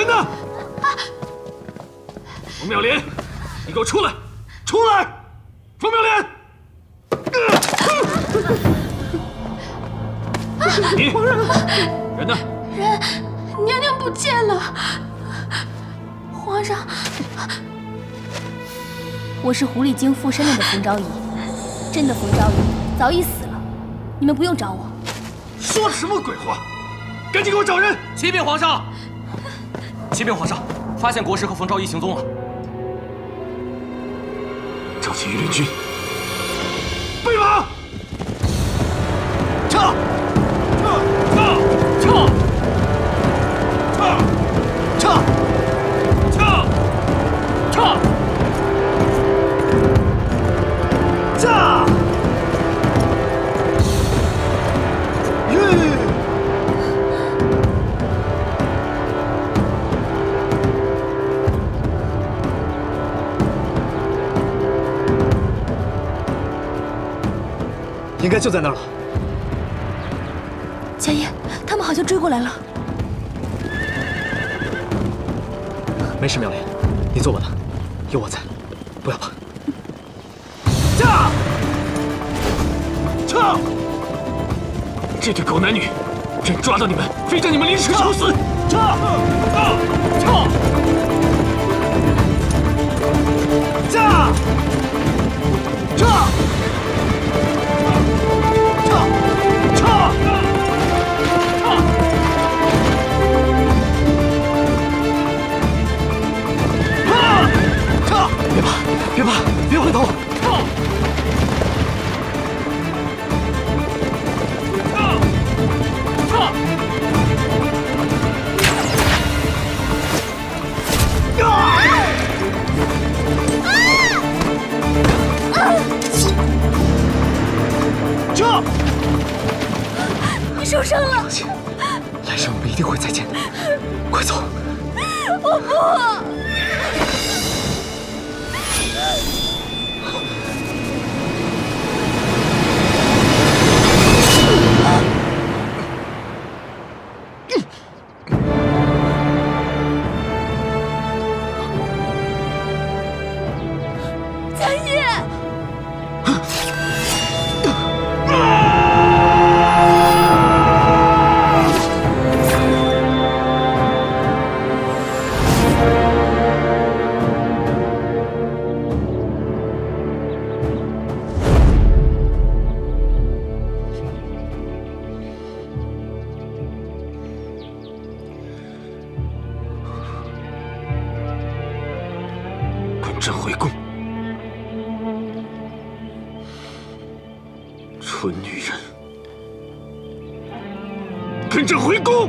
人呢？冯妙莲，你给我出来！出来！冯妙莲！你人呢？人，娘娘不见了。皇上，我是狐狸精附身了的冯昭仪，真的冯昭仪早已死了，你们不用找我。说什么鬼话！赶紧给我找人！启禀皇上！启禀皇上，发现国师和冯昭仪行踪了。召集御林军，备马！撤！应该就在那儿了。千叶，他们好像追过来了。没事，妙莲，你坐稳了，有我在，不要怕。撤！这对狗男女，朕抓到你们，非将你们凌迟处死！撤！别怕，别回头！你受伤了。放心，来生我们一定会再见的。快走！我不。跟朕回宫！蠢女人，跟朕回宫！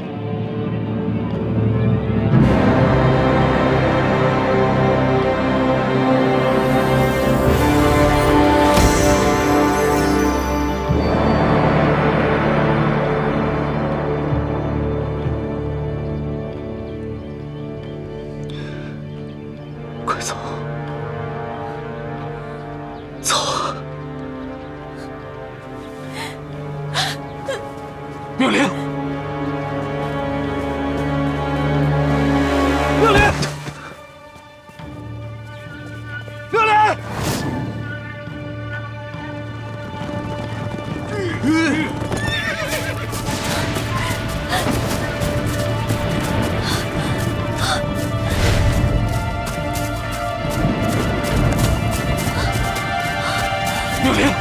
快走！走！妙莲，妙莲，妙莲！妙莲，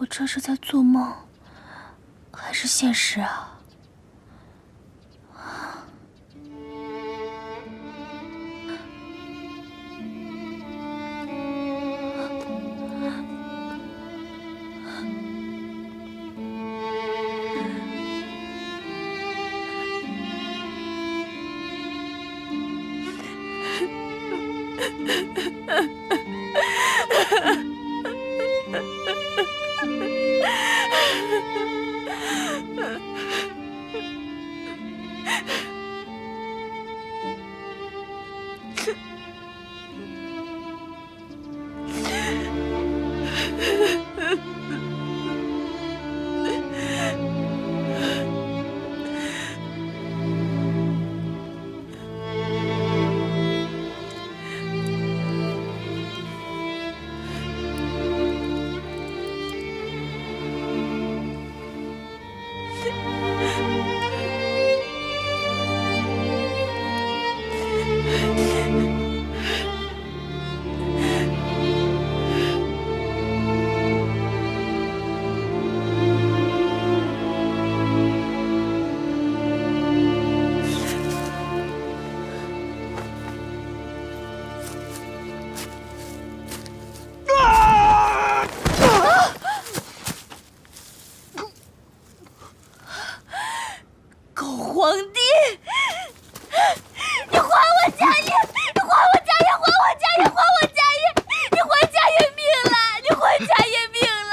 我这是在做梦，还是现实啊？皇帝，你还我家业！你还我家业！还我家业！还我家业！你还家业命了！你还家业命了！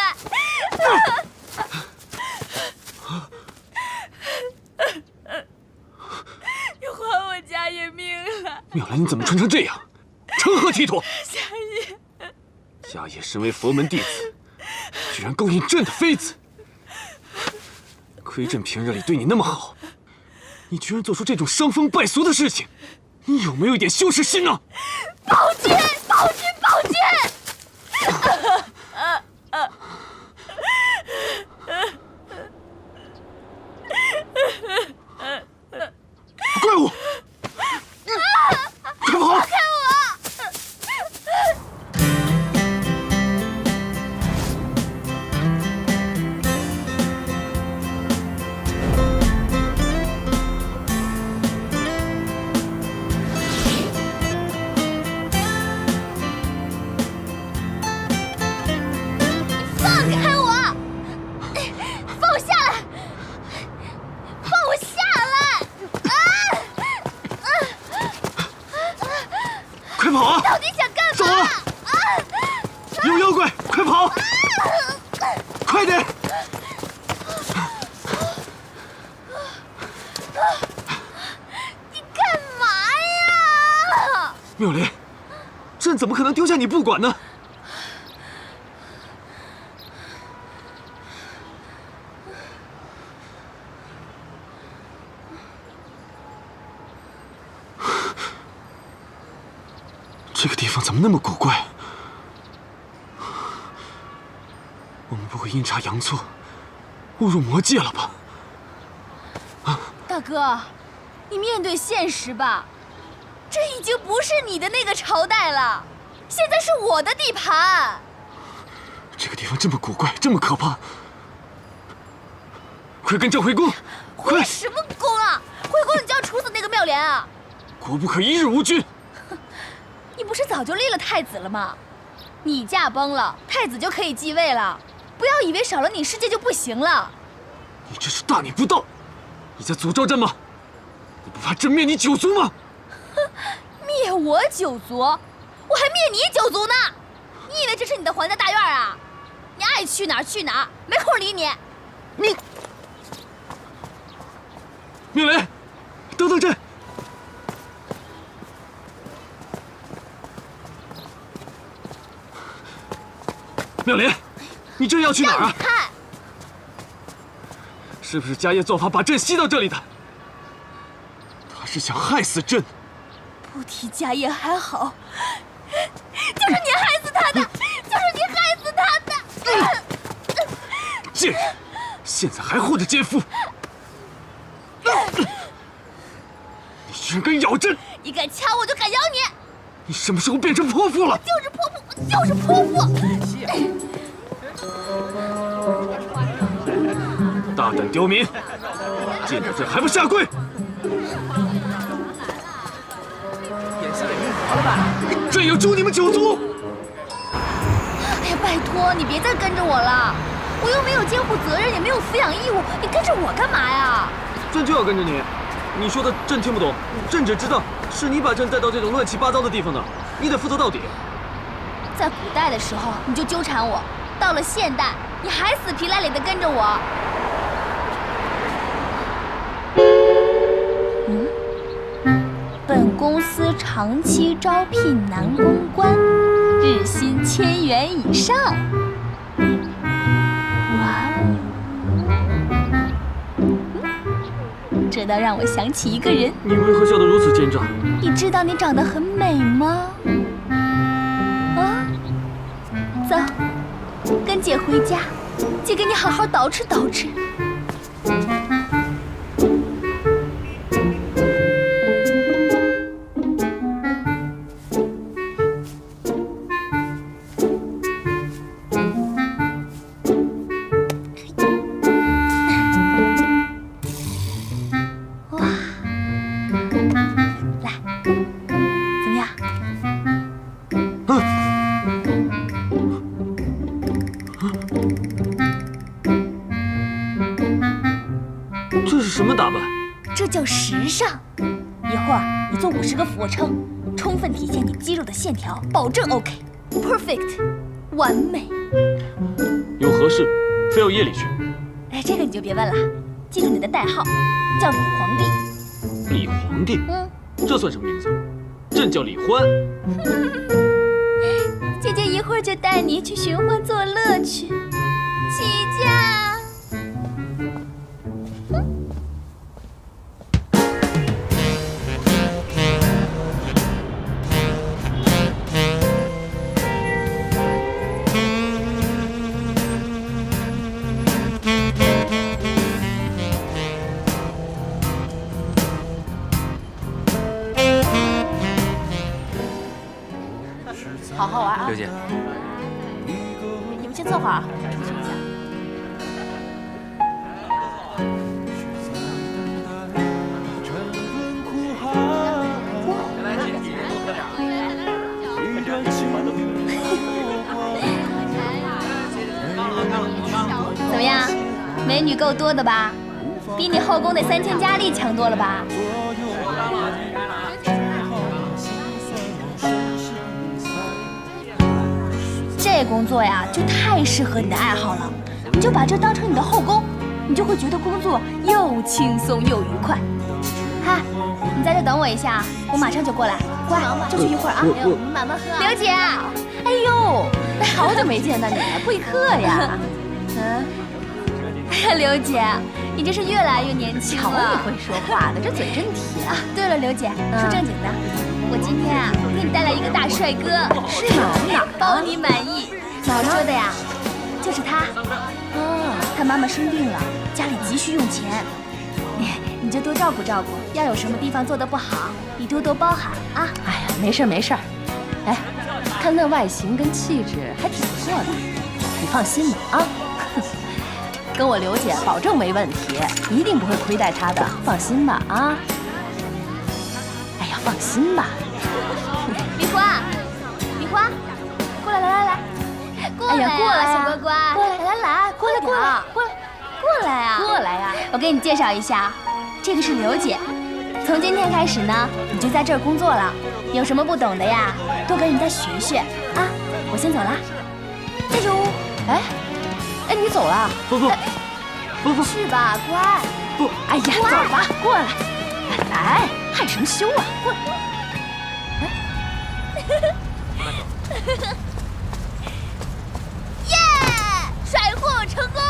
你还我家业命了！妙兰，你怎么穿成这样？成何体统？家业，家业身为佛门弟子，居然勾引朕的妃子，亏朕平日里对你那么好。你居然做出这种伤风败俗的事情，你有没有一点羞耻心呢？暴君，暴君，暴君！怪物！快跑！看我！放开我！放我下来！放我下来！快跑啊！到底想干走嘛？啊！有妖怪，快跑！快点！你干嘛呀？妙莲，朕怎么可能丢下你不管呢？这个地方怎么那么古怪？我们不会阴差阳错误入魔界了吧？大哥，你面对现实吧，这已经不是你的那个朝代了，现在是我的地盘。这个地方这么古怪，这么可怕，快跟朕回宫！快！回什么宫啊？回宫你就要处死那个妙莲啊？国不可一日无君。你不是早就立了太子了吗？你驾崩了，太子就可以继位了。不要以为少了你，世界就不行了。你这是大逆不道！你在诅咒朕吗？你不怕朕灭你九族吗？灭我九族？我还灭你九族呢！你以为这是你的皇家大院啊？你爱去哪儿去哪儿，没空理你。你，妙莲，等等朕！妙莲，你这要去哪儿啊？看，是不是家业做法把朕吸到这里的？他是想害死朕。不提家业还好，就是你害死他的，就是你害死他的！贱人，现在还护着奸夫！你居然敢咬朕！你敢掐我就敢咬你！你什么时候变成泼妇了？就是泼妇，就是泼妇！蛋刁民，见到这还不下跪！朕要诛你们九族！哎呀，拜托你别再跟着我了，我又没有监护责任，也没有抚养义务，你跟着我干嘛呀？朕就要跟着你。你说的朕听不懂，朕只知道是你把朕带到这种乱七八糟的地方的，你得负责到底。在古代的时候你就纠缠我，到了现代你还死皮赖脸的跟着我。本公司长期招聘男公关，日薪1000元以上。哇哦！这倒让我想起一个人。你为何笑得如此奸诈？你知道你长得很美吗？啊，走，跟姐回家，姐给你好好捯饬捯饬。这是什么打扮？这叫时尚。一会儿你做50个俯卧撑，充分体现你肌肉的线条，保证 OK，perfect， 完美。有何事，非要夜里去？哎，这个你就别问了，记住你的代号，叫李皇帝。李皇帝？这算什么名字？朕叫李欢。姐姐一会儿就带你去寻欢作乐去，起驾。好好玩啊！刘姐，你们先坐会儿啊。怎么样，美女够多的吧？比你后宫的3000佳丽强多了吧？这工作呀，就太适合你的爱好了。你就把这当成你的后宫，你就会觉得工作又轻松又愉快。嗨，你在这等我一下，我马上就过来。乖，就去一会儿啊。慢慢喝。刘姐，哎呦，好久没见到你了，贵客呀。哎呀，刘姐，你这是越来越年轻了。瞧你会说话的，这嘴真甜啊！对了，刘姐，说正经的，我今天啊给你带来一个大帅哥，是哪儿？包你满意。怎么说的呀？就是他。他妈妈生病了，家里急需用钱，你就多照顾照顾。要有什么地方做得不好，你多多包涵啊。哎呀，没事没事。哎，看那外形跟气质还挺不错的，你放心吧啊。跟我刘姐保证没问题，一定不会亏待她的，放心吧啊！哎呀，放心吧。李花，李花，过来，来，过来，过来，小乖乖，过来，来，过来，过来啊，过来呀！我给你介绍一下，这个是刘姐，从今天开始呢，你就在这儿工作了。有什么不懂的呀，多跟人家学学啊。我先走了，加油！哎，你走了？不，去吧，乖。不，哎呀，走吧，过来，来，害什么羞啊？过来。耶！甩货成功！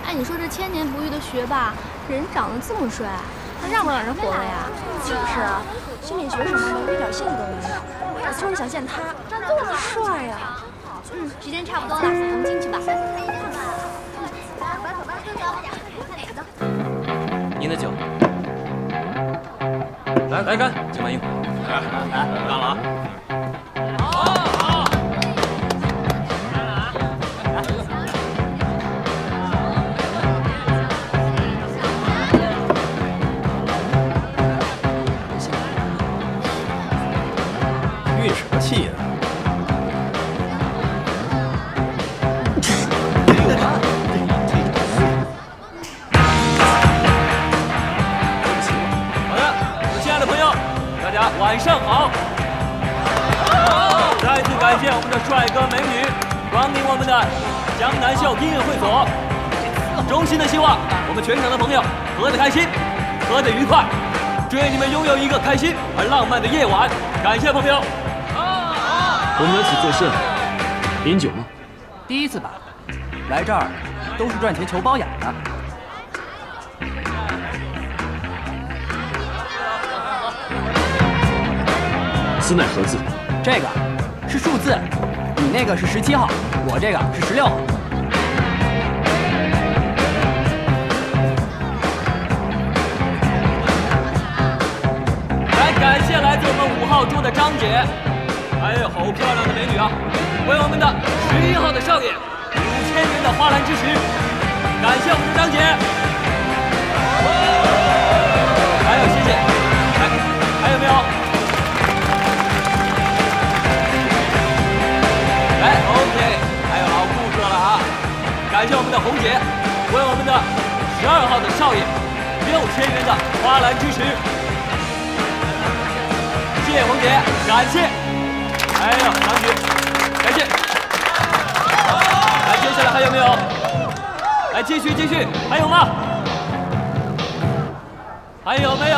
哎，你说这千年不遇的学霸，人长得这么帅，还让不让人活了呀？就是啊，心理学什么的一点兴趣都没有。我就是想见他，这么帅呀！时间差不多了，咱们进去吧。的酒。来干，今晚硬货。来，干了啊！好。运什么气呀？晚上好！再次感谢我们的帅哥美女光临我们的江南秀音乐会所。衷心的希望我们全场的朋友喝得开心，喝得愉快，祝愿你们拥有一个开心而浪漫的夜晚。感谢朋友。我们来此作甚？饮酒吗？第一次吧，来这儿都是赚钱求包养的。此乃何字？这个是数字，你那个是17号，我这个是16号。来，感谢来自我们5号桌的张姐，还有好漂亮的美女啊！为我们的11号的少爷5000元的花篮支持，感谢我们的张姐。还有谢谢，还有没有？OK， 还有老顾客了啊！感谢我们的红姐，为我们的12号的少爷6000元的花篮支持，谢谢红姐，感谢。还有张姐，感谢。来，接下来还有没有？来，继续，还有吗？还有没有？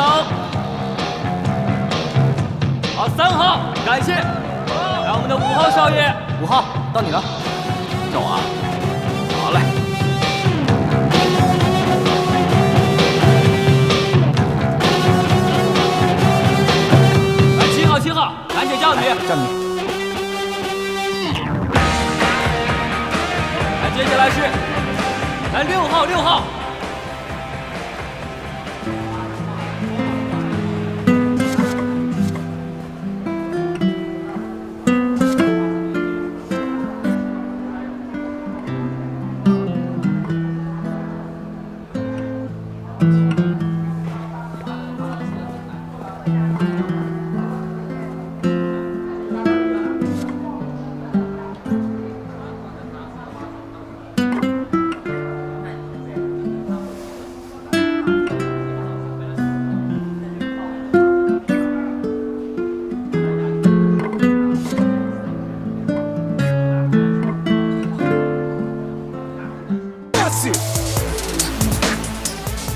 好，3号，感谢。来，我们的5号少爷。5号，到你了，走啊！好嘞。来，7号，赶紧叫你。叫你。来，接下来是，来6号。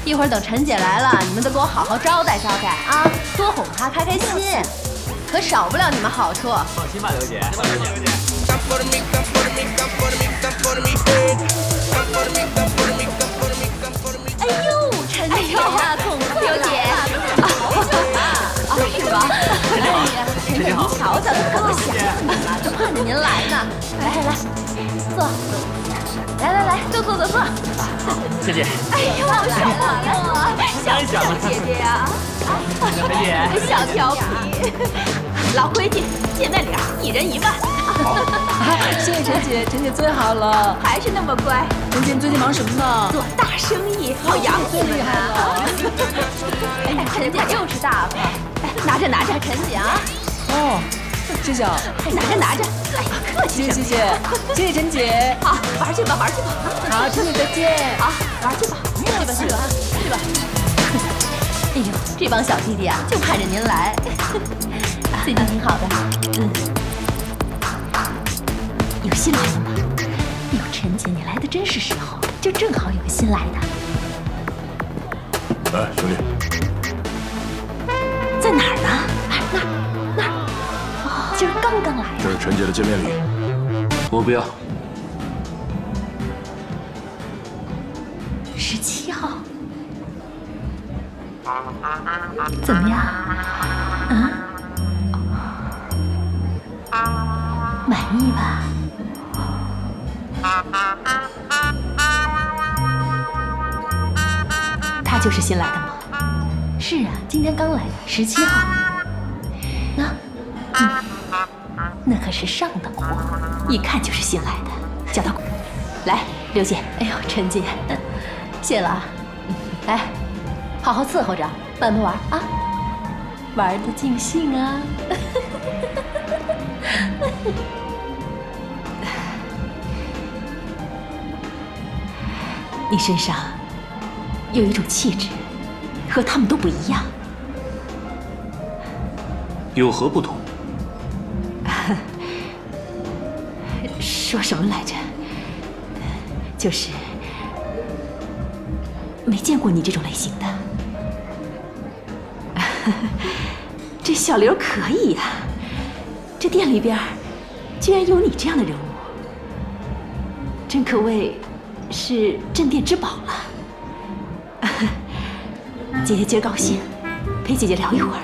一会儿等陈姐来了，你们都给我好好招待招待啊，多哄她开心，可少不了你们好处。放心吧，刘姐。哎呦，陈姐呀，总刘姐，是吧？哎呀，陈姐，您瞧瞧，可不想你了，都盼着您来呢。来，坐。来，坐。谢谢。哎呦，好爽啊！小姐姐呀，陈姐，小调皮。老规矩，见面礼1人1万。谢谢陈姐，陈姐最好了，还是那么乖。陈姐你最近忙什么呢？做大生意，好养最厉害了。哎，陈姐就是大方。拿着，陈姐啊。哦，谢谢啊。拿着。哎，客气。谢谢陈姐。好，玩去吧。好，陈姐再见。好，玩去吧。去吧。哎呦，这帮小弟弟啊，就盼着您来。最近挺好的。有新来的吗？哎呦，陈姐，你来的真是时候，就正好有个新来的。哎，兄弟，在哪儿呢？那儿。哦，今儿刚来。这是陈姐的见面礼。我不要。17号。怎么样？满意吧？他就是新来的吗？是啊，今天刚来的，17号。那可是上等货，一看就是新来的。叫他来，刘姐。哎呦，陈姐，谢了啊。哎，好好伺候着，慢慢玩啊，玩得尽兴啊。你身上有一种气质，和他们都不一样。有何不同？说什么来着？就是没见过你这种类型的。这小刘可以呀，这店里边居然有你这样的人物，真可谓是镇店之宝了。姐姐今儿高兴，陪姐姐聊一会儿。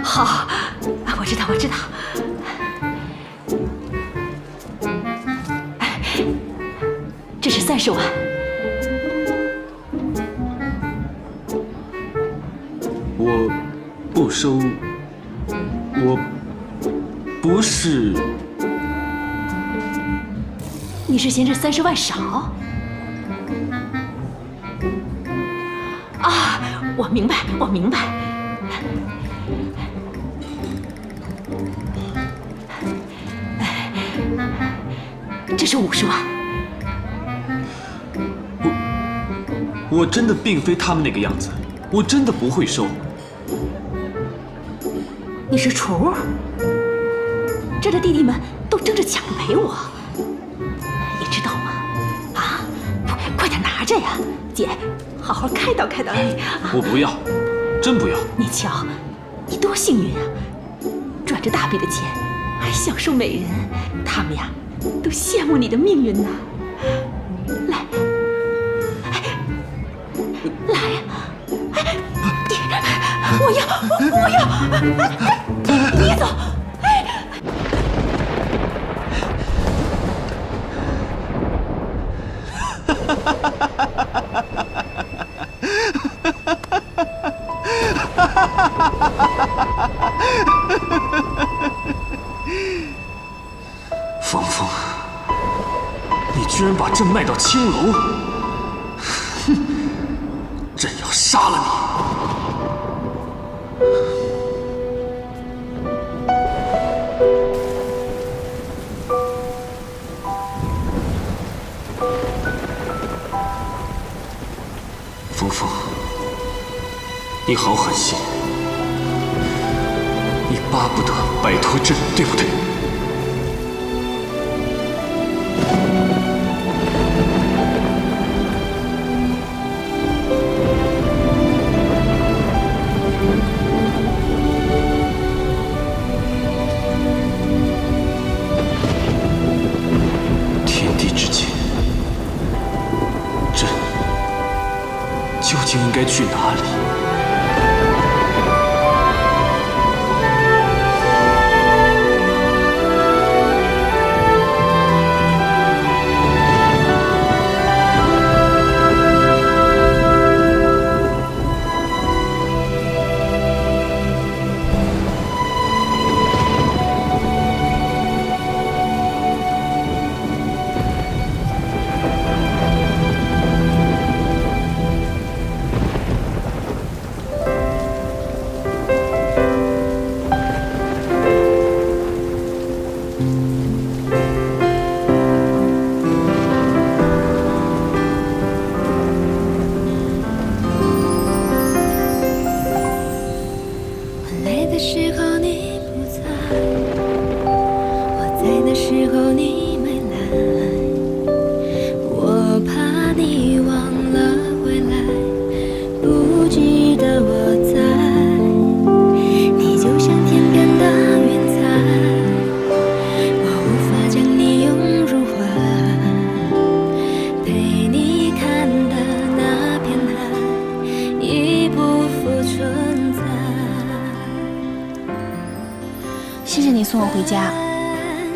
好，我知道，我知道。这是30万。我不收，我不是。你是嫌这30万少？啊，我明白，我明白。这是50万。我真的并非他们那个样子，我真的不会收。你是厨？这的弟弟们都争着抢着陪我，你知道吗？啊，快点拿着呀，姐，好好开导开导你。我不要，真不要。你瞧，你多幸运啊，赚着大笔的钱，还享受美人，他们呀都羡慕你的命运呢。来，来呀！我要！别走！芳芳，你居然把朕卖到青楼！哼，朕要杀了你！芳芳，你好狠心，你巴不得摆脱朕，对不对？天地之间，朕究竟应该去哪里？陪你看的那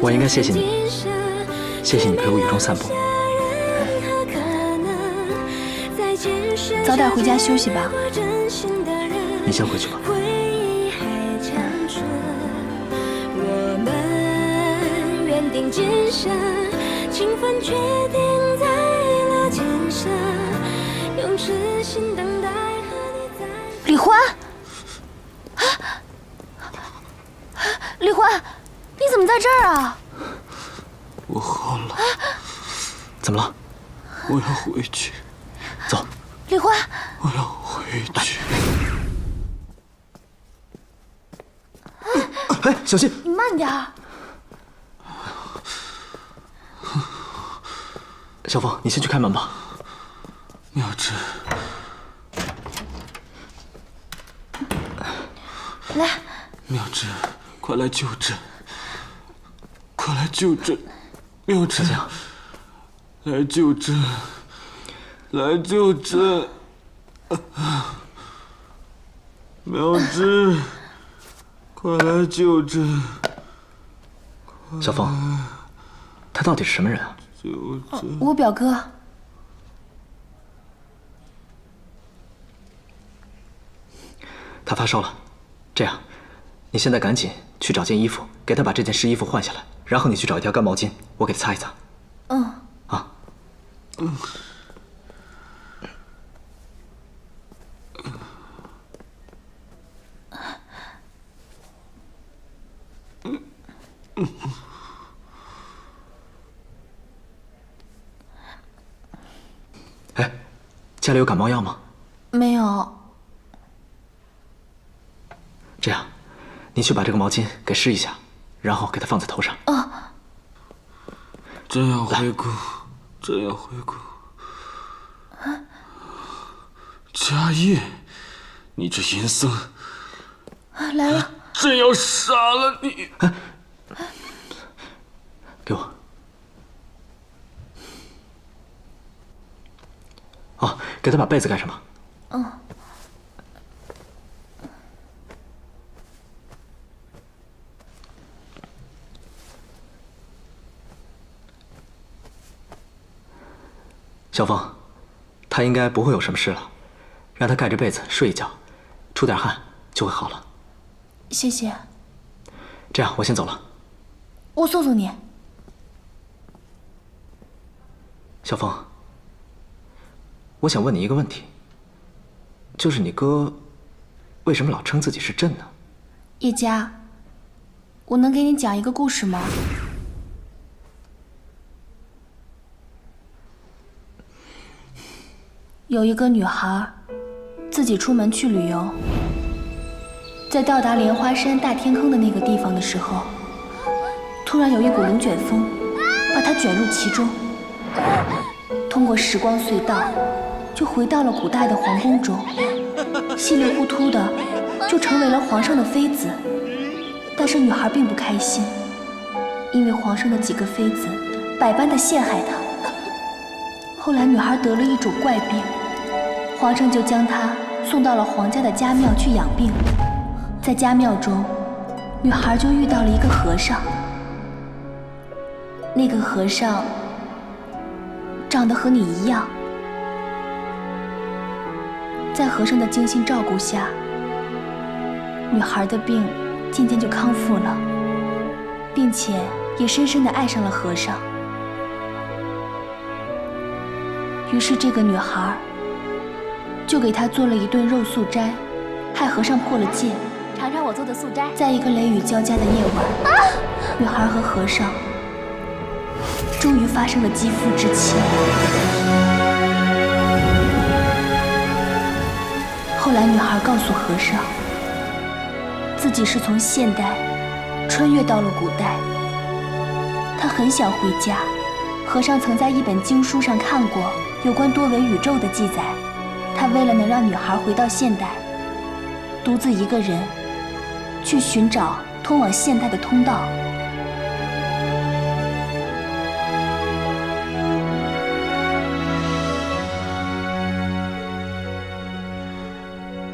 我应该谢谢你，谢谢你陪我雨中散步。早点回家休息吧。你先回去吧。李欢，李欢，你怎么在这儿啊？我喝了。怎么了？我要回去。走。李欢，我要回去。哎，小心！你慢点儿。小凤，你先去开门吧。妙芝，来，妙芝，快来救朕！快来救朕！妙芝，来救朕！来救朕！妙芝，快来救朕！小凤，他到底是什么人啊？救朕！我表哥。他发烧了，这样，你现在赶紧去找件衣服，给他把这件湿衣服换下来，然后你去找一条干毛巾，我给他擦一擦。嗯。啊。哎，家里有感冒药吗？没有。这样，你去把这个毛巾给湿一下，然后给它放在头上。朕要回宫，朕要回宫。家业，你这淫僧！来了。朕要杀了你！给我。哦，给他把被子盖上吧。嗯。小凤，他应该不会有什么事了，让他盖着被子睡一觉，出点汗就会好了。谢谢。这样，我先走了。我送送你。小凤，我想问你一个问题，就是你哥为什么老称自己是朕呢？叶佳，我能给你讲一个故事吗？有一个女孩，自己出门去旅游，在到达莲花山大天坑的那个地方的时候，突然有一股龙卷风把她卷入其中，通过时光隧道，就回到了古代的皇宫中，稀里糊涂的就成为了皇上的妃子。但是女孩并不开心，因为皇上的几个妃子百般的陷害她。后来女孩得了一种怪病，皇上就将她送到了皇家的家庙去养病。在家庙中，女孩就遇到了一个和尚。那个和尚长得和你一样。在和尚的精心照顾下，女孩的病渐渐就康复了，并且也深深地爱上了和尚。于是这个女孩就给他做了一顿肉素斋，害和尚破了戒。尝尝我做的素斋。在一个雷雨交加的夜晚，女孩和和尚终于发生了肌肤之亲。后来女孩告诉和尚，自己是从现代穿越到了古代，她很想回家。和尚曾在一本经书上看过有关多维宇宙的记载，他为了能让女孩回到现代，独自一个人去寻找通往现代的通道。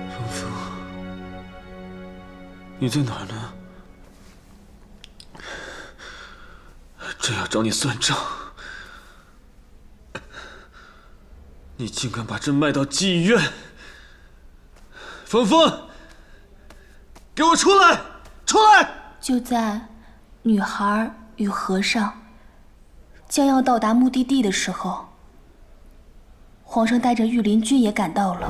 芳芳，你在哪儿呢？真要找你算账！你竟敢把朕卖到妓院！峰峰，给我出来！出来！就在女孩与和尚将要到达目的地的时候，皇上带着御林军也赶到了。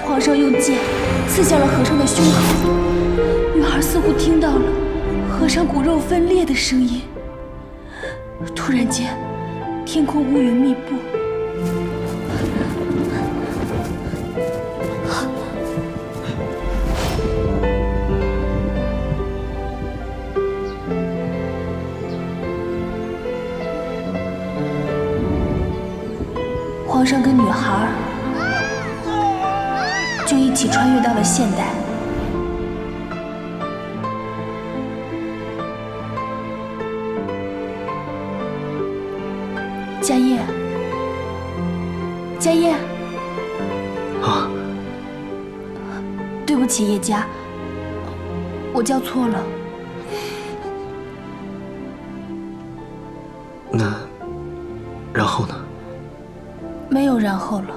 皇上用剑刺向了和尚的胸口，女孩似乎听到了和尚骨肉分裂的声音。突然间，天空乌云密布，皇上跟女孩就一起穿越到了现代。家业，家业，啊，对不起，叶家，我叫错了。那，然后呢？没有然后了。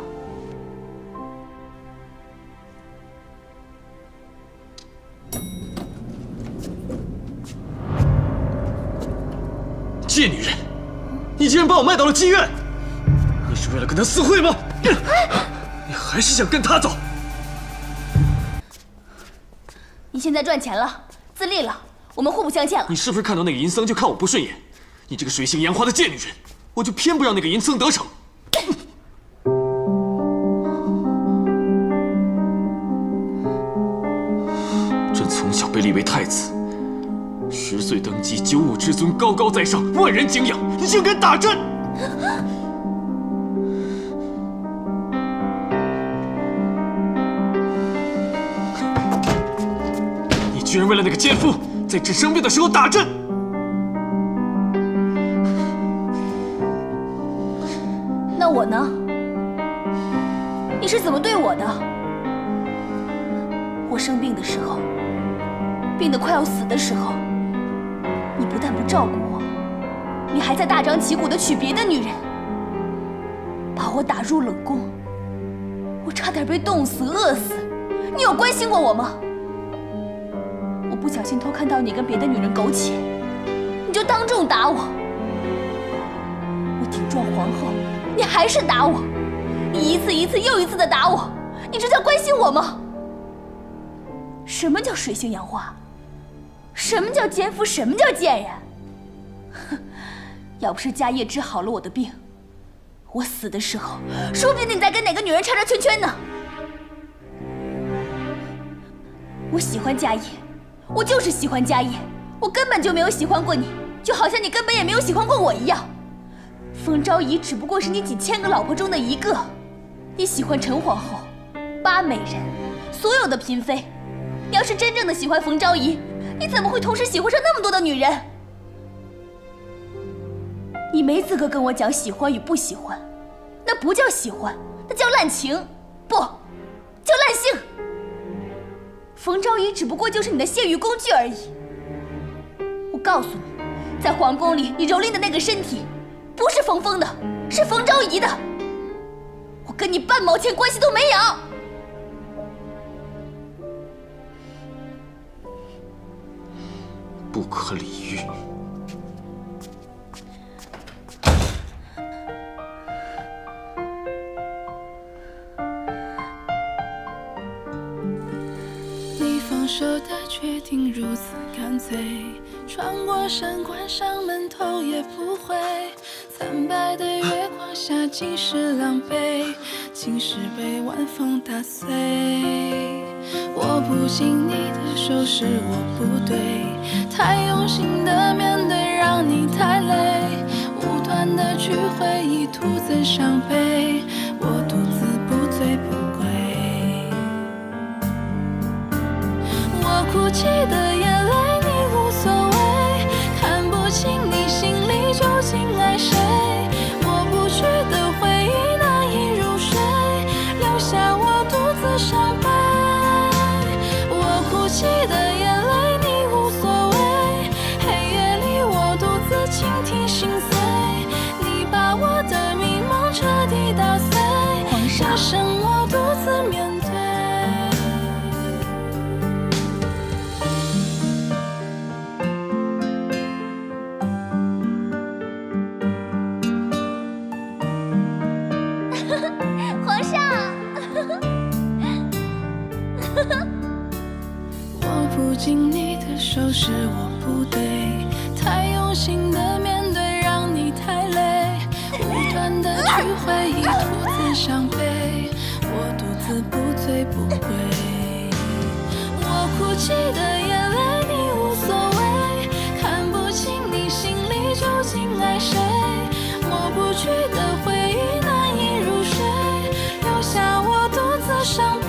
贱女人，你竟然把我卖到了妓院！你是为了跟他私会吗？你还是想跟他走？你现在赚钱了，自立了，我们互不相欠了。你是不是看到那个银僧就看我不顺眼？你这个水性杨花的贱女人，我就偏不让那个银僧得逞。朕从小被立为太子，10岁登基，95之尊，高高在上，万人敬仰。你竟敢打朕！你居然为了那个奸夫，在朕生病的时候打朕！那我呢？你是怎么对我的？我生病的时候，病得快要死的时候，你不但不照顾我，你还在大张旗鼓地娶别的女人，把我打入冷宫，我差点被冻死、饿死。你有关心过我吗？我不小心偷看到你跟别的女人苟且，你就当众打我。我顶撞皇后，你还是打我。你一次一次又一次地打我，你这叫关心我吗？什么叫水性杨花？什么叫奸夫？什么叫贱人？哼！要不是家业治好了我的病，我死的时候，说不定你在跟哪个女人叉叉圈圈呢。我喜欢家业，我就是喜欢家业，我根本就没有喜欢过你，就好像你根本也没有喜欢过我一样。冯昭仪只不过是你几千个老婆中的一个，你喜欢陈皇后、八美人，所有的嫔妃。你要是真正的喜欢冯昭仪，你怎么会同时喜欢上那么多的女人？你没资格跟我讲喜欢与不喜欢，那不叫喜欢，那叫滥情，不，叫滥性。冯昭仪只不过就是你的泄欲工具而已。我告诉你，在皇宫里你蹂躏的那个身体，不是冯峰的，是冯昭仪的。我跟你半毛钱关系都没有。不可理喻！你放手的决定如此干脆，穿过山关上门头也不回。惨白的月光下，尽是狼狈，竟是被晚风打碎。握不紧你的手是我不对，太用心的面对让你太累，无端的去回忆徒增伤悲，我独自不醉不归。我哭泣的眼泪受是我不对，太用心的面对，让你太累，不断的去回忆，徒增伤悲，我独自不醉不归。我哭泣的眼泪你无所谓，看不清你心里究竟爱谁，抹不去的回忆难以入睡，留下我独自伤悲。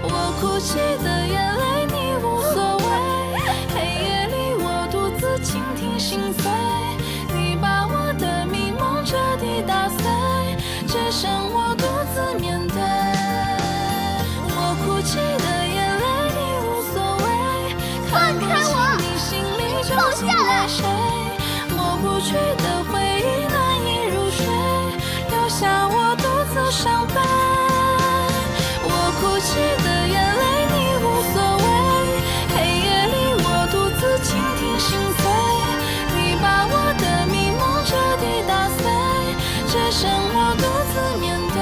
我哭泣的眼泪你无所谓，黑夜里我独自倾听心碎，你把我的迷梦彻底打碎，只剩我独自面对。我哭泣的眼泪你无所谓，看不清你心里究竟爱谁，抹不去的回忆难以入睡，留下我独自伤悲。我哭泣的眼泪你无所谓，黑夜里我独自倾听心碎，你把我的迷梦彻底打碎，只剩我独自面对。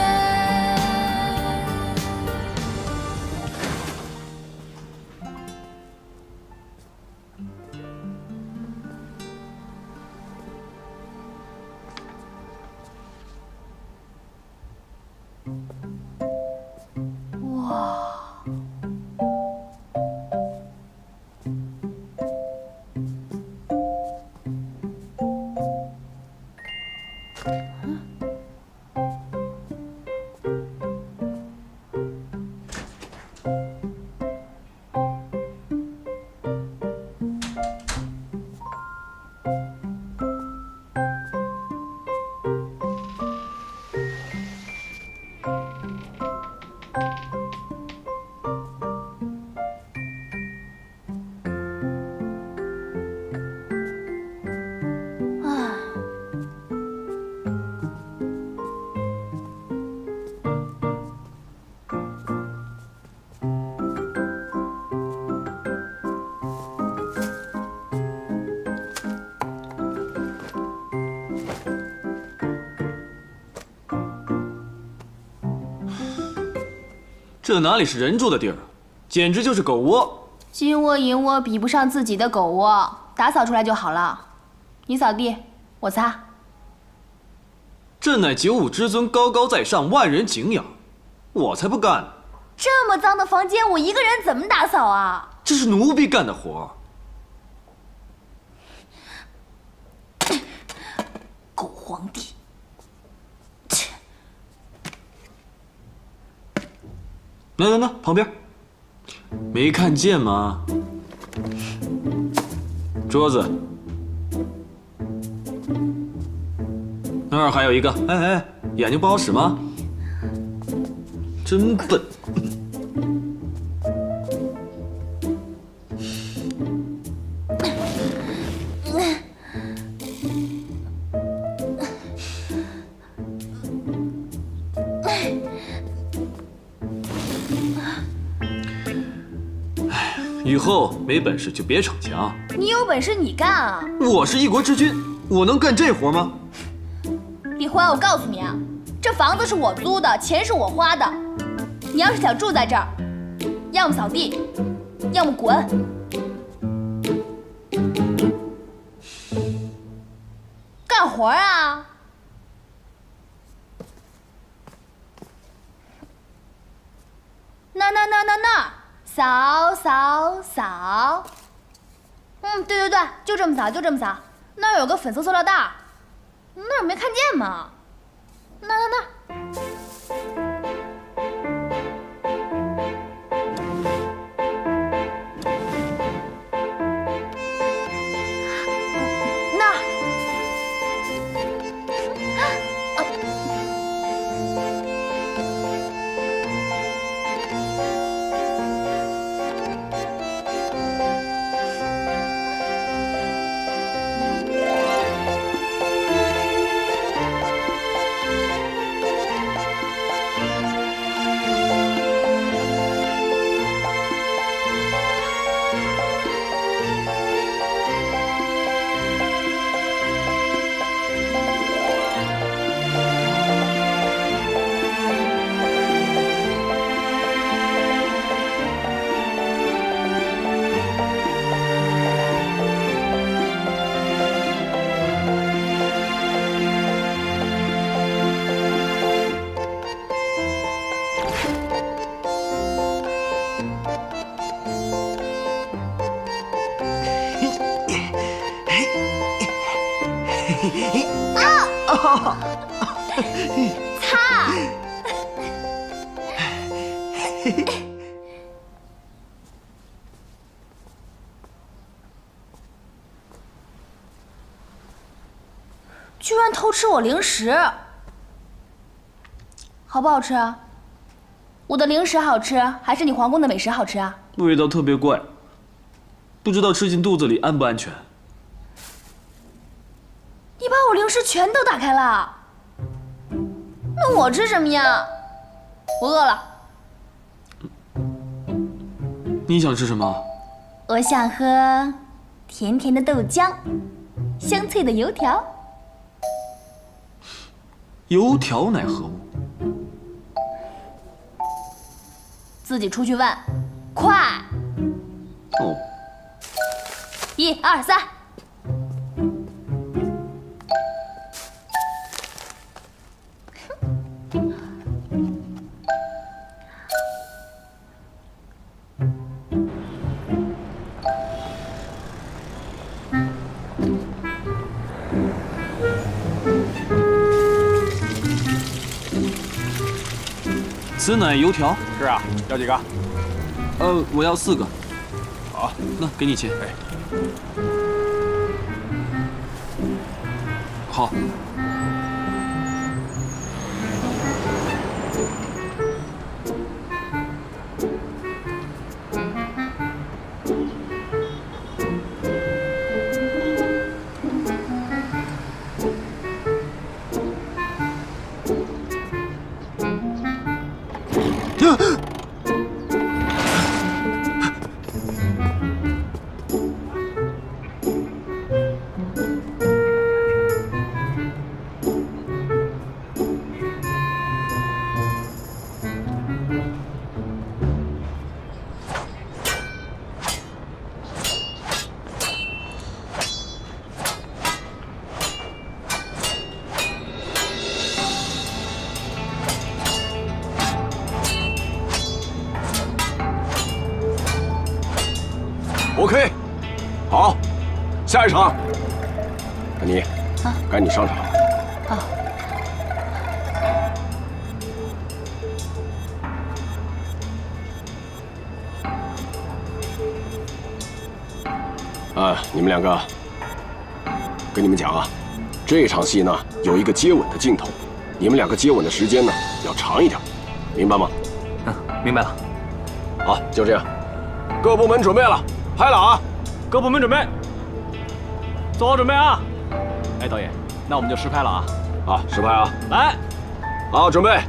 这哪里是人住的地儿，简直就是狗窝。金窝银窝比不上自己的狗窝，打扫出来就好了。你扫地，我擦。朕乃九五之尊，高高在上，万人敬仰，我才不干！这么脏的房间，我一个人怎么打扫啊？这是奴婢干的活。狗皇帝！那旁边，没看见吗？桌子那儿还有一个，哎，眼睛不好使吗？真笨。以后没本事就别逞强。你有本事你干啊！我是一国之君，我能干这活吗？李欢，我告诉你啊，这房子是我租的，钱是我花的。你要是想住在这儿，要么扫地，要么滚。干活啊！那。扫，对，就这么扫，那儿有个粉色塑料袋，那儿没看见吗？那。擦！居然偷吃我零食，好不好吃啊？我的零食好吃，还是你皇宫的美食好吃啊？味道特别怪，不知道吃进肚子里安不安全。你把我零食全都打开了，那我吃什么呀？我饿了。你想吃什么？我想喝甜甜的豆浆，香脆的油条。油条乃何物？自己出去问，快！哦。1、2、3。此乃油条。是啊，要几个？我要4个。好，那给你钱。好。OK， 好，下一场，安妮，该你上场了。你们两个，跟你们讲啊，这场戏呢有一个接吻的镜头，你们两个接吻的时间呢要长一点，明白吗？明白了。好，就这样，各部门准备了。拍了啊！各部门准备，做好准备啊！哎，导演，那我们就实拍了啊！啊，实拍啊！来，好，准备，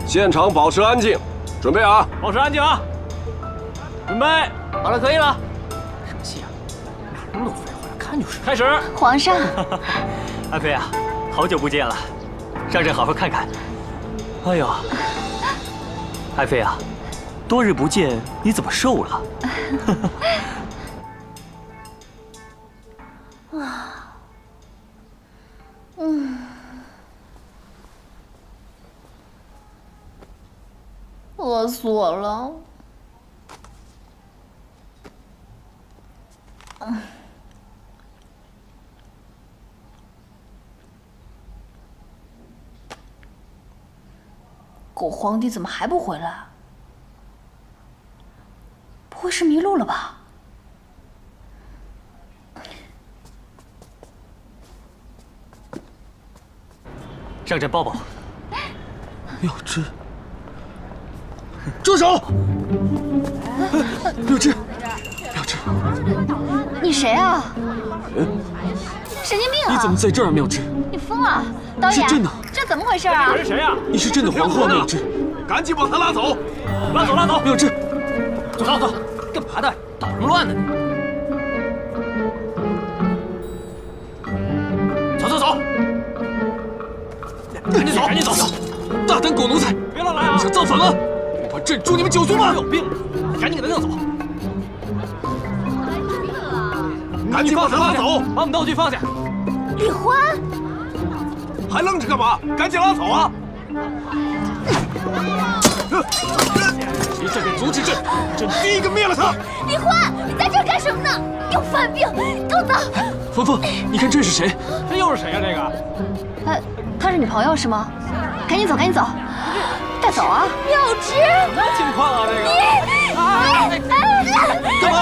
现场保持安静，准备啊！保持安静啊！准备，好了，可以了。什么戏啊？哪那么多废话呀？看就是。开始。皇上，安妃啊，好久不见了，让朕好好看看。哎呦，爱妃啊，多日不见，你怎么瘦了？饿死我了。狗皇帝怎么还不回来？不会是迷路了吧？让朕抱抱。妙芝，住手！妙芝，妙芝，你谁啊？神经病啊！你怎么在这儿啊，妙芝？你疯了！导演，是朕的，这怎么回事啊？你是谁啊？你是朕的皇后，妙芝，赶紧把他拉走！拉走，拉走！妙芝，走，干嘛的？捣什么乱呢？走！赶紧走！大胆狗奴才！别乱来啊！想造反吗？我把朕诛你们9族吗？有病！赶紧给他弄走！赶紧把他拉走！把我们道具放下！李欢，还愣着干嘛？赶紧拉走啊！一阵给阻止朕，朕第一个灭了他！李欢，你在这儿干什么呢？有犯病，给我走！冯凤，你看这是谁？这又是谁呀？这个？他是你朋友是吗？赶紧走，赶紧走，带走啊！妙芝，什么情况啊？这个？干嘛？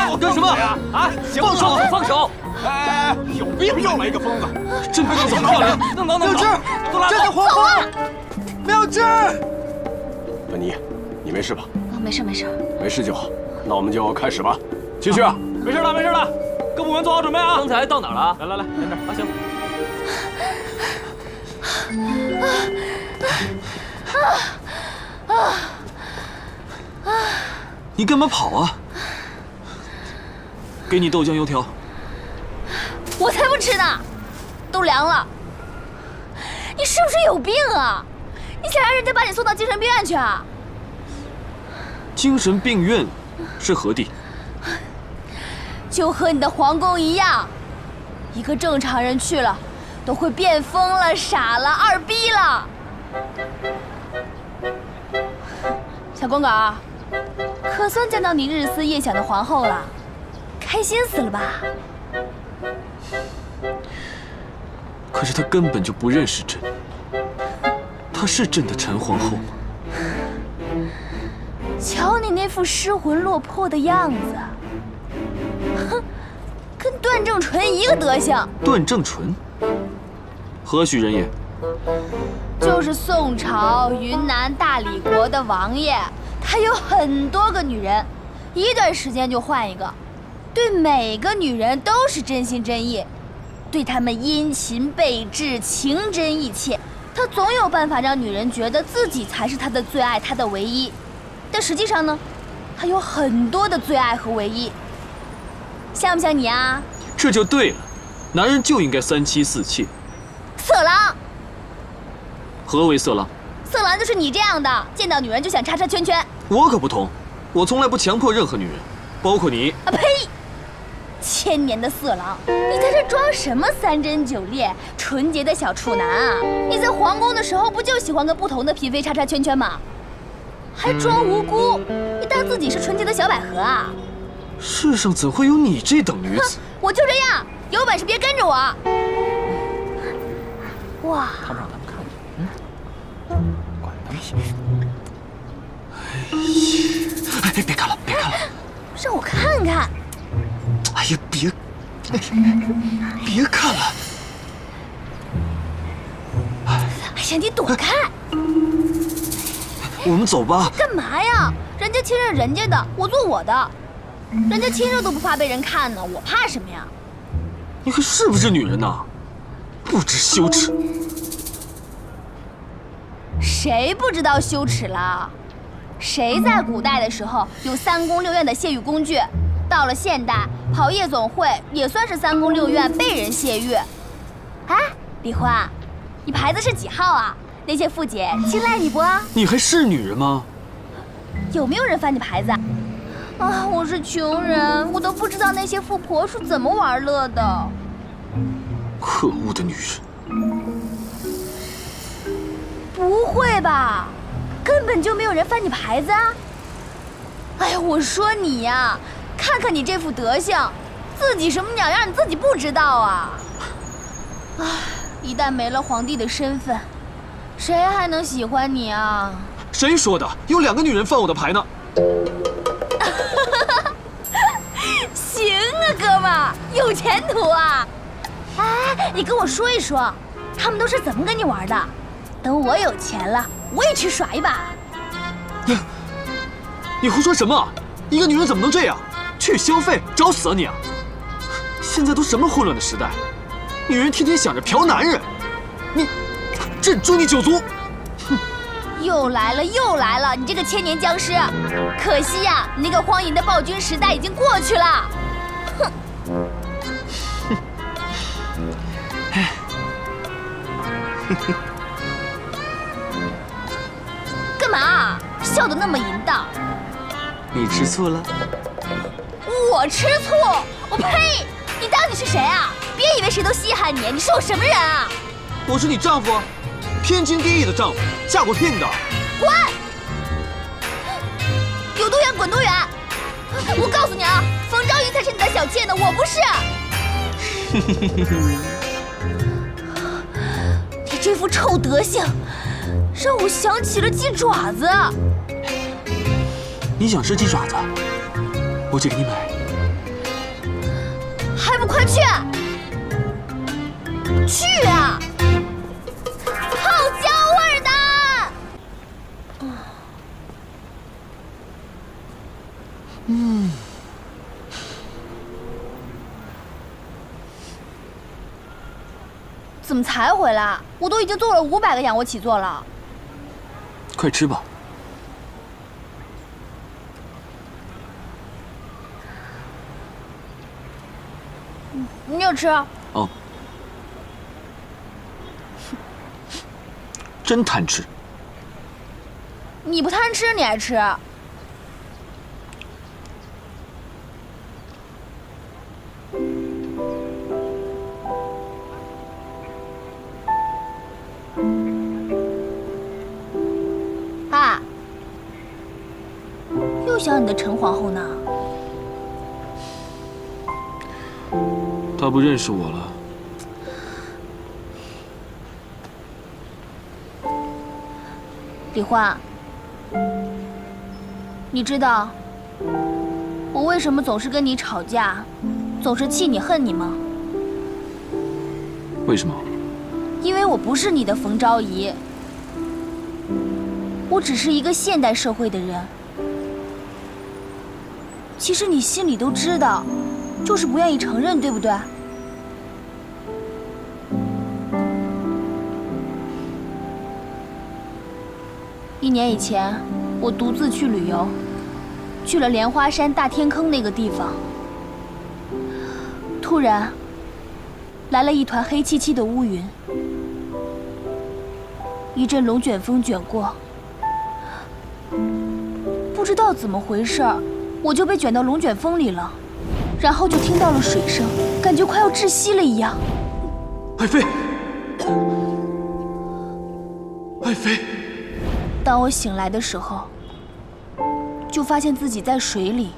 我干什么？啊！放手！放手！哎，有病！又来一个疯子！朕不能走，漂亮！等，妙芝，这是黄蜂！妙芝，本尼，你没事吧？没事没事，没事就好。那我们就开始吧。继续啊！没事了，没事了，各部门做好准备啊！刚才到哪儿了？来，在这儿啊，行。你干嘛跑啊？给你豆浆油条。我才不吃呢，都凉了。你是不是有病啊？你想让人家把你送到精神病院去啊？精神病院是何地？就和你的皇宫一样，一个正常人去了，都会变疯了、傻了、二逼了。小公狗，可算见到你日思夜想的皇后了，开心死了吧？可是他根本就不认识朕，她是朕的陈皇后吗？瞧你那副失魂落魄的样子，哼，跟段正淳一个德行。段正淳，何许人也？就是宋朝云南大理国的王爷，他有很多个女人，一段时间就换一个，对每个女人都是真心真意，对她们殷勤备至，情真意切。他总有办法让女人觉得自己才是他的最爱，他的唯一。但实际上呢，他有很多的最爱和唯一，像不像你啊？这就对了，男人就应该三妻四妾。色狼。何为色狼？色狼就是你这样的，见到女人就想叉叉圈圈。我可不同，我从来不强迫任何女人，包括你。啊呸！千年的色狼，你在这装什么三贞九烈、纯洁的小处男啊？你在皇宫的时候不就喜欢跟不同的嫔妃叉叉圈圈吗？还装无辜，你当自己是纯洁的小百合啊？世上怎会有你这等女子？我就这样，有本事别跟着我。哇！他们让他们看见，管他们。哎，别看了，别看了，让我看看。哎呀，别看了。哎呀，你躲开！我们走吧。干嘛呀？人家亲热人家的，我做我的。人家亲热都不怕被人看呢，我怕什么呀？你还是不是女人呐？不知羞耻！谁不知道羞耻了？谁在古代的时候有3宫6院的泄欲工具？到了现代，跑夜总会也算是3宫6院被人泄欲。哎，李欢，你牌子是几号啊？那些富姐青睐你不？你还是女人吗？有没有人翻你牌子啊？啊，我是穷人，我都不知道那些富婆是怎么玩乐的。可恶的女人！不会吧？根本就没有人翻你牌子啊！哎呀，我说你呀，看看你这副德行，自己什么鸟样你自己不知道啊！唉，一旦没了皇帝的身份，谁还能喜欢你啊？谁说的？有2个女人翻我的牌呢。行啊，哥们儿，有前途啊！哎，你跟我说一说，他们都是怎么跟你玩的？等我有钱了，我也去耍一把。你胡说什么？一个女人怎么能这样？去消费，找死啊你啊！现在都什么混乱的时代，女人天天想着嫖男人，朕诛你9族！哼！又来了，又来了！你这个千年僵尸，可惜呀，你那个荒淫的暴君时代已经过去了。哼！干嘛？笑得那么淫荡？你吃醋了？我吃醋？我呸！你当你是谁啊？别以为谁都稀罕你，你是我什么人啊？我是你丈夫，天经地义的丈夫，嫁过聘的。滚！有多远滚多远！我告诉你啊，冯昭仪才是你的小妾呢，我不是。你这副臭德行，让我想起了鸡爪子。你想吃鸡爪子？我去给你买。还不快去！去啊！好香味儿的！怎么才回来？我都已经做了500个仰卧起坐了。快吃吧。你也吃？哦。真贪吃。你不贪吃，你还吃？啊！又想你的陈皇后呢？他不认识我了。李欢，你知道我为什么总是跟你吵架，总是气你恨你吗？为什么？因为我不是你的冯昭仪，我只是一个现代社会的人。其实你心里都知道，就是不愿意承认，对不对？1年以前，我独自去旅游，去了莲花山大天坑那个地方。突然，来了一团黑漆漆的乌云，一阵龙卷风卷过，不知道怎么回事，我就被卷到龙卷风里了，然后就听到了水声，感觉快要窒息了一样。爱妃，爱妃。当我醒来的时候，就发现自己在水里，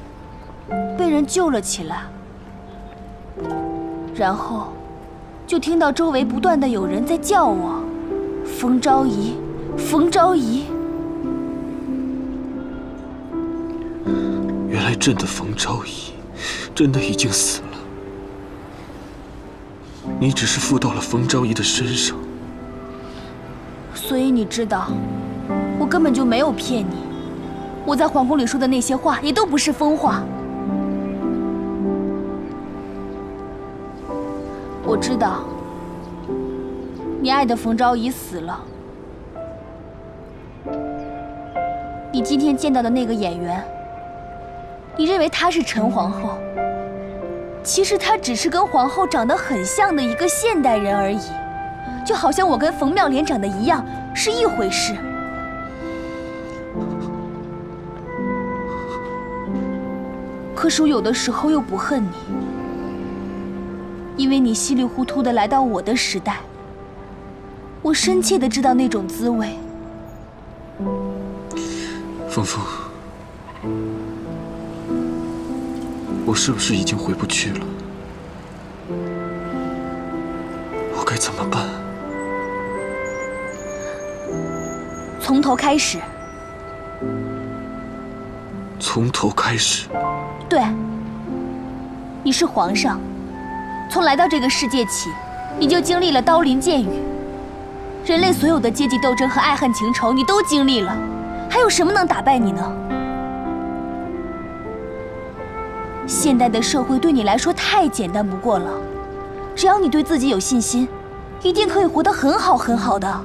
被人救了起来。然后，就听到周围不断的有人在叫我，冯昭仪，冯昭仪。原来朕的冯昭仪，真的已经死了。你只是附到了冯昭仪的身上。所以你知道。我根本就没有骗你，我在皇宫里说的那些话也都不是疯话。我知道，你爱的冯昭仪死了。你今天见到的那个演员，你认为她是陈皇后，其实她只是跟皇后长得很像的一个现代人而已，就好像我跟冯妙莲长得一样，是一回事。可是我有的时候又不恨你，因为你稀里糊涂的来到我的时代，我深切的知道那种滋味。芳芳，我是不是已经回不去了？我该怎么办？从头开始。从头开始。对，你是皇上，从来到这个世界起，你就经历了刀林剑雨，人类所有的阶级斗争和爱恨情仇，你都经历了，还有什么能打败你呢？现代的社会对你来说太简单不过了，只要你对自己有信心，一定可以活得很好很好的。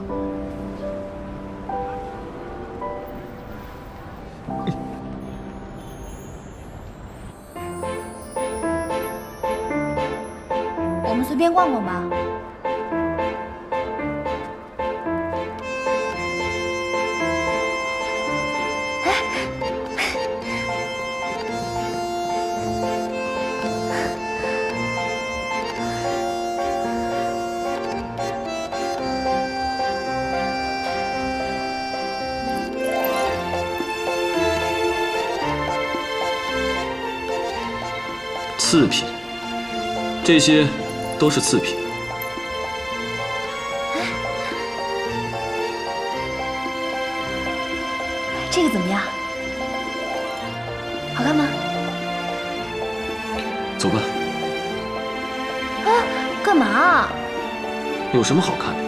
我们随便逛逛吧。次品，这些都是次品。这个怎么样？好看吗？走吧。啊，干嘛？有什么好看的？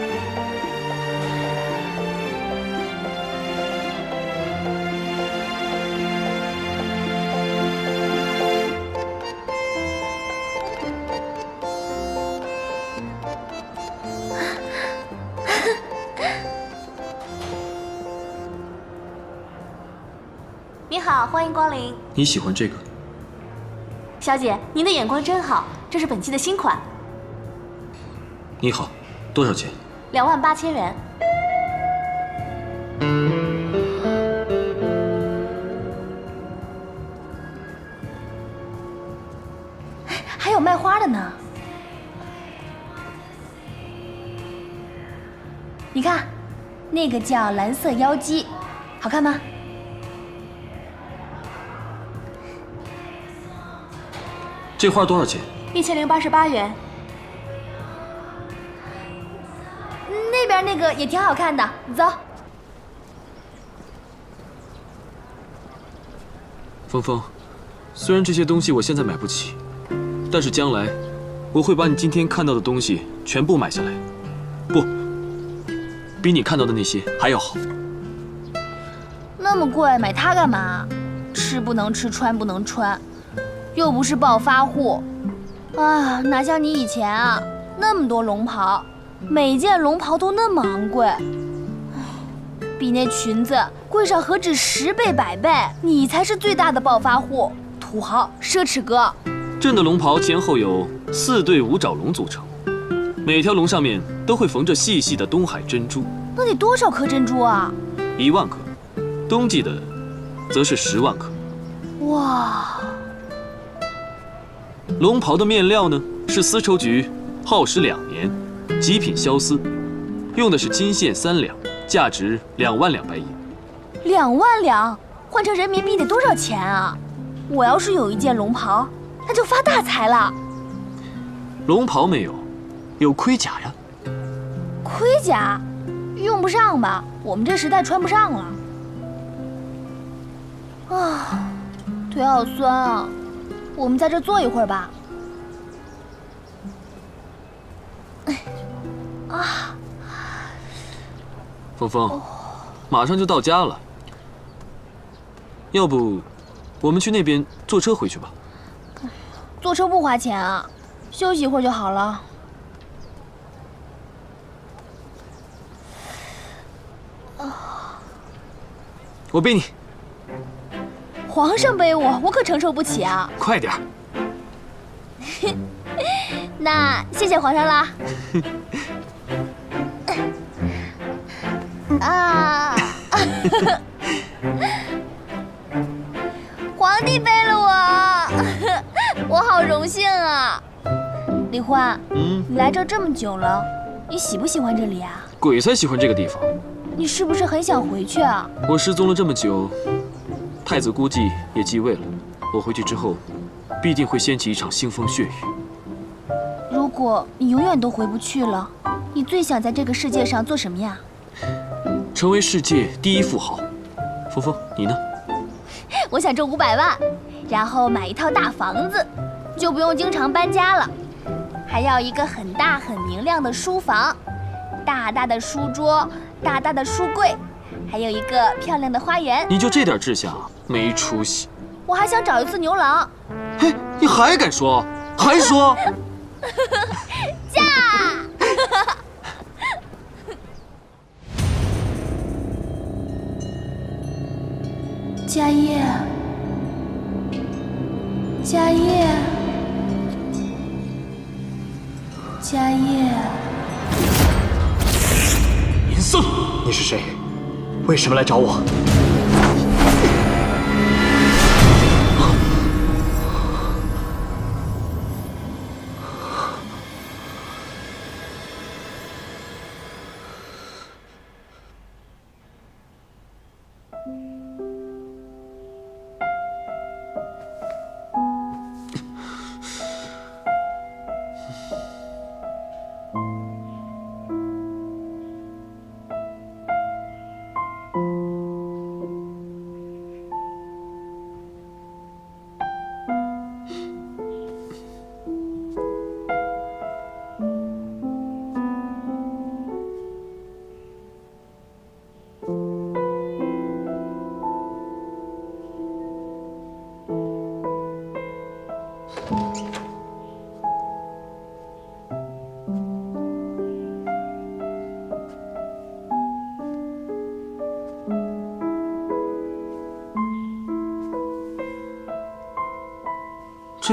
你好，欢迎光临。你喜欢这个？小姐，您的眼光真好，这是本期的新款你好，多少钱，28000元。还有卖花的呢。你看，那个叫蓝色妖姬，好看吗？这花多少钱1088元。那边那个也挺好看的，走。峰峰，虽然这些东西我现在买不起，但是将来我会把你今天看到的东西全部买下来，不，比你看到的那些还要好。那么贵，买它干嘛？吃不能吃，穿不能穿，又不是暴发户，啊，哪像你以前啊，那么多龙袍，每件龙袍都那么昂贵，比那裙子贵上何止10倍100倍。你才是最大的暴发户，土豪奢侈哥。朕的龙袍前后有4对五爪龙组成，每条龙上面都会缝着细细的东海珍珠。那得多少颗珍珠啊？1万颗，冬季的则是10万颗。哇！龙袍的面料呢是丝绸菊，耗时2年，极品绡丝，用的是金线3两，价值2万两白银。2万两，换成人民币得多少钱啊？我要是有一件龙袍，那就发大财了。龙袍没有，有盔甲呀。盔甲，用不上吧？我们这时代穿不上了。啊，腿好酸啊！我们在这坐一会儿吧。啊，峰峰，马上就到家了，要不我们去那边坐车回去吧？坐车不花钱啊，休息一会儿就好了。我背你。皇上背我，我可承受不起啊！快点儿。那谢谢皇上啦。啊！皇帝背了我，我好荣幸啊！李欢，你来这么久了，你喜不喜欢这里啊？鬼才喜欢这个地方。你是不是很想回去啊？我失踪了这么久，太子估计也继位了。我回去之后，必定会掀起一场腥风血雨。如果你永远都回不去了，你最想在这个世界上做什么呀？成为世界第1富豪。峰峰，你呢？我想挣500万，然后买一套大房子，就不用经常搬家了。还要一个很大很明亮的书房，大大的书桌，大大的书柜，还有一个漂亮的花园。你就这点志向，没出息。我还想找一次牛郎。嘿，你还敢说？还说？嫁！家业，家业，家业。银僧，你是谁？为什么来找我？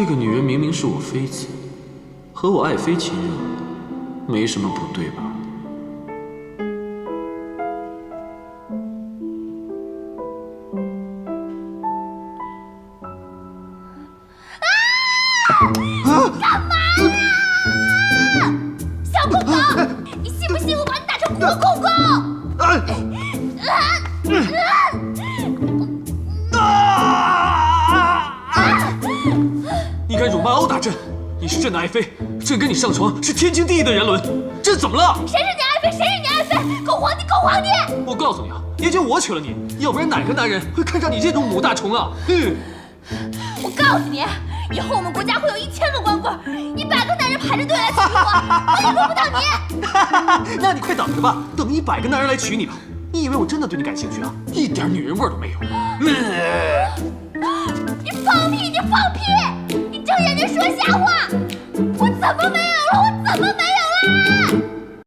这个女人明明是我妃子，和我爱妃亲热，没什么不对吧？干嘛呀？小公公，你信不信我把你打成国公公？你敢辱骂欧大朕？你是朕的爱妃，朕跟你上床是天经地义的人伦，这怎么了？谁是你爱妃？谁是你爱妃？狗皇帝，狗皇帝！我告诉你啊，也就我娶了你，要不然哪个男人会看上你这种母大虫啊？我告诉你，以后我们国家会有1000个光棍，100个男人排着队来娶我，我也轮不到你。那你快等着吧，等100个男人来娶你吧。你以为我真的对你感兴趣啊？一点女人味都没有。你放屁！你放屁！你睁眼睛说瞎话！我怎么没有了？我怎么没有了？